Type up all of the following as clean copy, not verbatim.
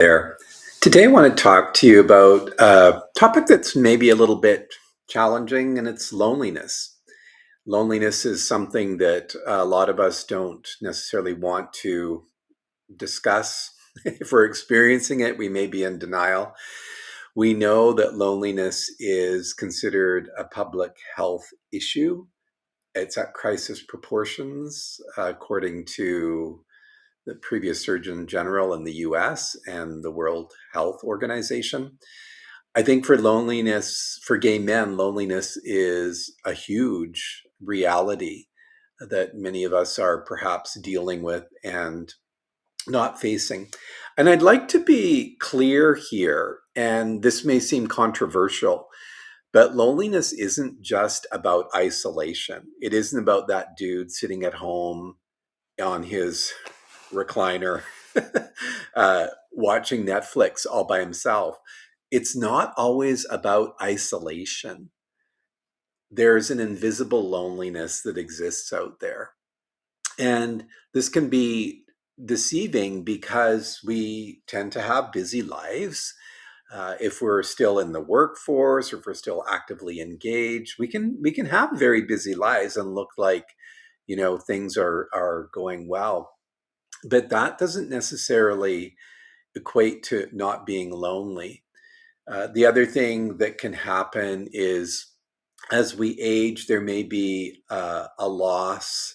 There. Today, I want to talk to you about a topic that's maybe a little bit challenging, and it's loneliness. Loneliness is something that a lot of us don't necessarily want to discuss. If we're experiencing it, we may be in denial. We know that loneliness is considered a public health issue. It's at crisis proportions, according to the previous Surgeon General in the US and the World Health Organization. I think for loneliness, for gay men, loneliness is a huge reality that many of us are perhaps dealing with and not facing. And I'd like to be clear here, and this may seem controversial, but loneliness isn't just about isolation. It isn't about that dude sitting at home on his recliner watching Netflix all by himself. It's not always about isolation. There's an invisible loneliness that exists out there. And this can be deceiving because we tend to have busy lives. If we're still in the workforce or if we're still actively engaged, we can have very busy lives and look like things are going well. But that doesn't necessarily equate to not being lonely. The other thing that can happen is as we age, there may be a loss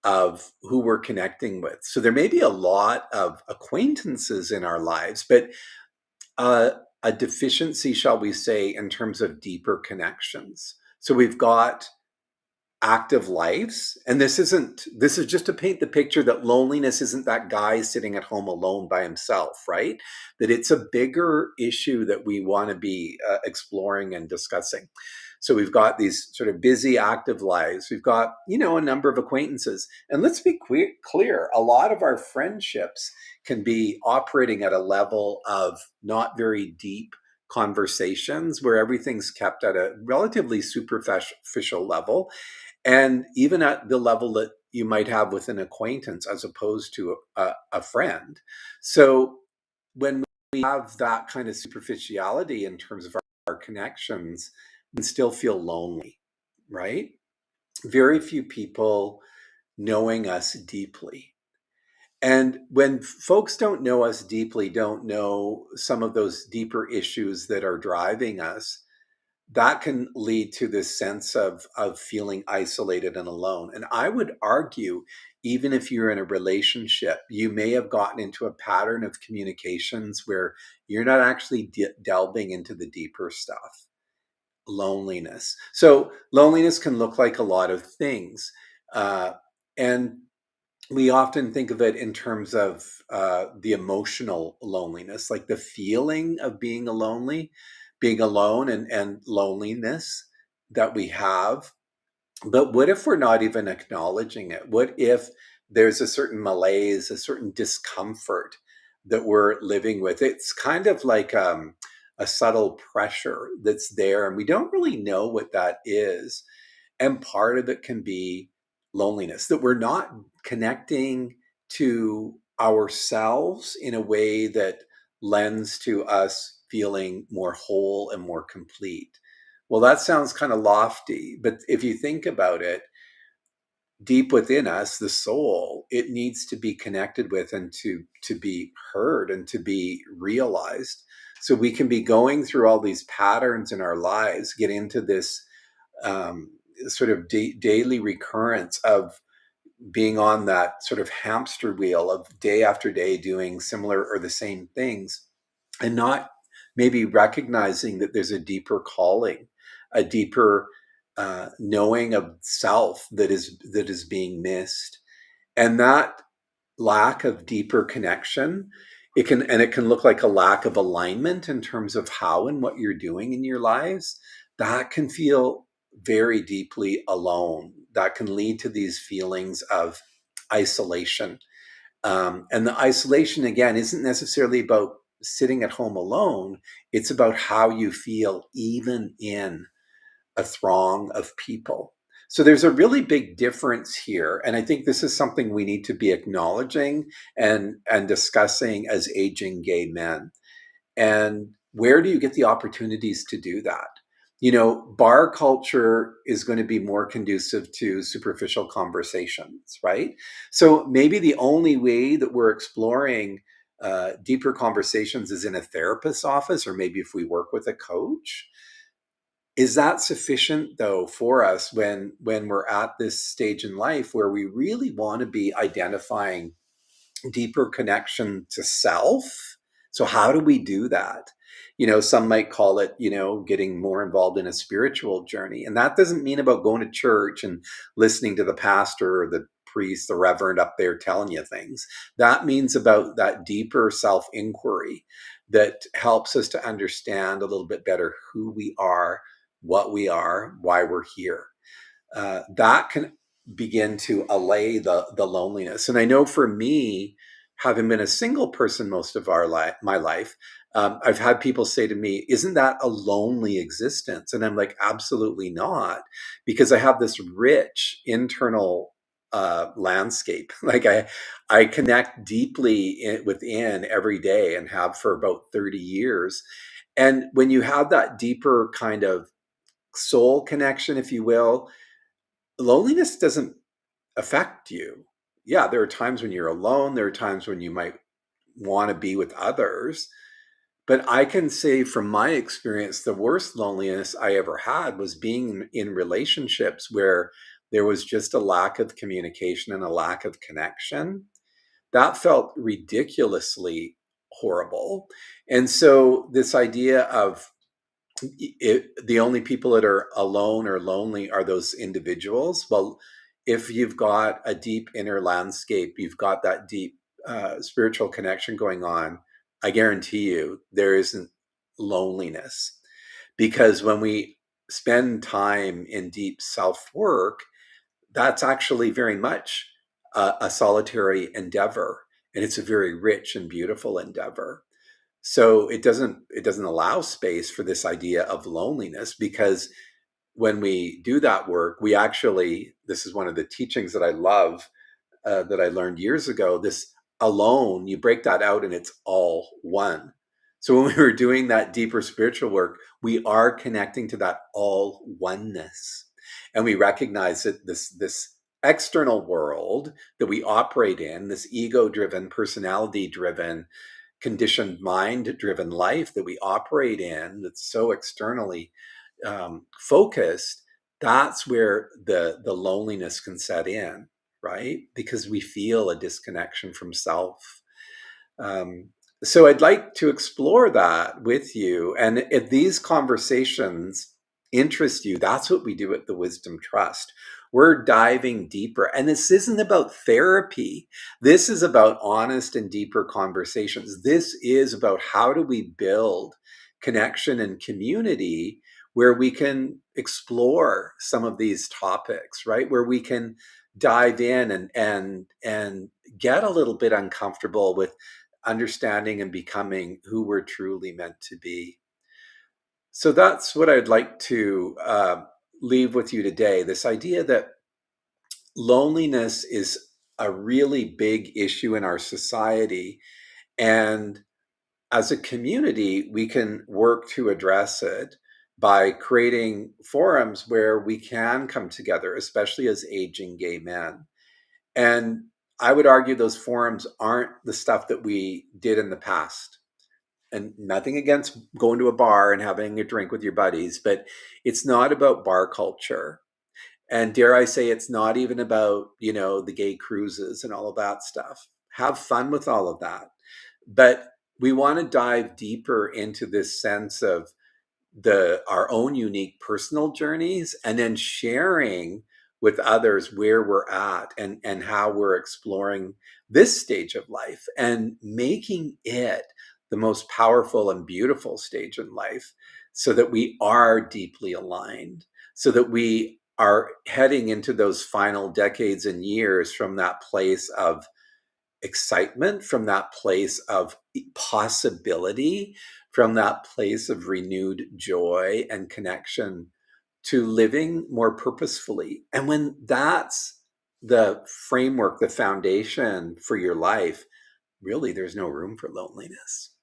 of who we're connecting with. So there may be a lot of acquaintances in our lives, but uh, a deficiency, shall we say, in terms of deeper connections. So we've got active lives, and this is just to paint the picture that loneliness isn't that guy sitting at home alone by himself, right? That it's a bigger issue that we want to be exploring and discussing. So we've got these sort of busy active lives, we've got a number of acquaintances, and let's be clear, a lot of our friendships can be operating at a level of not very deep conversations where everything's kept at a relatively superficial level, and even at the level that you might have with an acquaintance as opposed to a friend. So when we have that kind of superficiality in terms of our connections, we still feel lonely, right? Very few people knowing us deeply. And when folks don't know us deeply, don't know some of those deeper issues that are driving us, that can lead to this sense of feeling isolated and alone. And I would argue, even if you're in a relationship, you may have gotten into a pattern of communications where you're not actually delving into the deeper stuff. Loneliness. So loneliness can look like a lot of things. And we often think of it in terms of the emotional loneliness, like the feeling of being alone, and loneliness that we have. But what if we're not even acknowledging it? What if there's a certain malaise, a certain discomfort that we're living with? It's kind of like a subtle pressure that's there, and we don't really know what that is. And part of it can be loneliness, that we're not connecting to ourselves in a way that lends to us feeling more whole and more complete. Well, that sounds kind of lofty, but if you think about it, deep within us, the soul, it needs to be connected with and to be heard and to be realized. So we can be going through all these patterns in our lives, get into this um, sort of daily recurrence of being on that sort of hamster wheel of day after day doing similar or the same things, and not maybe recognizing that there's a deeper calling, a deeper knowing of self that is being missed. And that lack of deeper connection, it can look like a lack of alignment in terms of how and what you're doing in your lives. That can feel very deeply alone. That can lead to these feelings of isolation. And the isolation, again, isn't necessarily about sitting at home alone. It's about how you feel even in a throng of people. So there's a really big difference here. And I think this is something we need to be acknowledging and discussing as aging gay men. And where do you get the opportunities to do that? You know, bar culture is going to be more conducive to superficial conversations, right? So maybe the only way that we're exploring deeper conversations is in a therapist's office, or maybe if we work with a coach. Is that sufficient though for us when we're at this stage in life where we really want to be identifying deeper connection to self? So how do we do that? You know, some might call it, you know, getting more involved in a spiritual journey. And that doesn't mean about going to church and listening to the pastor or the priest, the reverend up there telling you things. That means about that deeper self inquiry that helps us to understand a little bit better who we are, what we are, why we're here. That can begin to allay the loneliness. And I know for me, having been a single person most of my life, I've had people say to me, "Isn't that a lonely existence?" And I'm like, "Absolutely not," because I have this rich internal landscape. Like I connect deeply within every day and have for about 30 years. And when you have that deeper kind of soul connection, if you will, loneliness doesn't affect you. Yeah, there are times when you're alone, there are times when you might want to be with others. But I can say from my experience, the worst loneliness I ever had was being in relationships where there was just a lack of communication and a lack of connection. That felt ridiculously horrible. And so, this idea of the only people that are alone or lonely are those individuals. Well, if you've got a deep inner landscape, you've got that deep spiritual connection going on, I guarantee you there isn't loneliness. Because when we spend time in deep self work, that's actually very much a solitary endeavor. And it's a very rich and beautiful endeavor. So it doesn't allow space for this idea of loneliness, because when we do that work, we actually, this is one of the teachings that I love, that I learned years ago. This alone, you break that out and it's all one. So when we were doing that deeper spiritual work, we are connecting to that all oneness. And we recognize that this external world that we operate in, this ego driven, personality driven, conditioned mind driven life that we operate in, that's so externally focused, that's where the loneliness can set in, right? Because we feel a disconnection from self. um, so I'd like to explore that with you, and if these conversations interest you, that's what we do at the Wisdom Trust. We're diving deeper, and this isn't about therapy. This is about honest and deeper conversations. This is about how do we build connection and community where we can explore some of these topics, right? Where we can dive in and get a little bit uncomfortable with understanding and becoming who we're truly meant to be. So that's what I'd like to leave with you today, this idea that loneliness is a really big issue in our society. And as a community, we can work to address it by creating forums where we can come together, especially as aging gay men. And I would argue those forums aren't the stuff that we did in the past. And nothing against going to a bar and having a drink with your buddies, but it's not about bar culture. And dare I say, it's not even about, you know, the gay cruises and all of that stuff. Have fun with all of that. But we want to dive deeper into this sense of the our own unique personal journeys, and then sharing with others where we're at and how we're exploring this stage of life and making it the most powerful and beautiful stage in life, so that we are deeply aligned, so that we are heading into those final decades and years from that place of excitement, from that place of possibility, from that place of renewed joy and connection to living more purposefully. And when that's the framework, the foundation for your life, really there's no room for loneliness.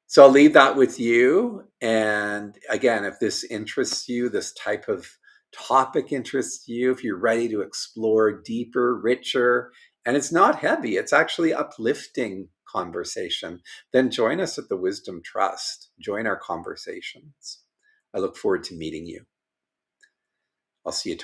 So I'll leave that with you. And again, if this interests you, this type of topic interests you, if you're ready to explore deeper, richer, and it's not heavy, it's actually uplifting conversation, then join us at the Wisdom Trust. Join our conversations. I look forward to meeting you. I'll see you tomorrow.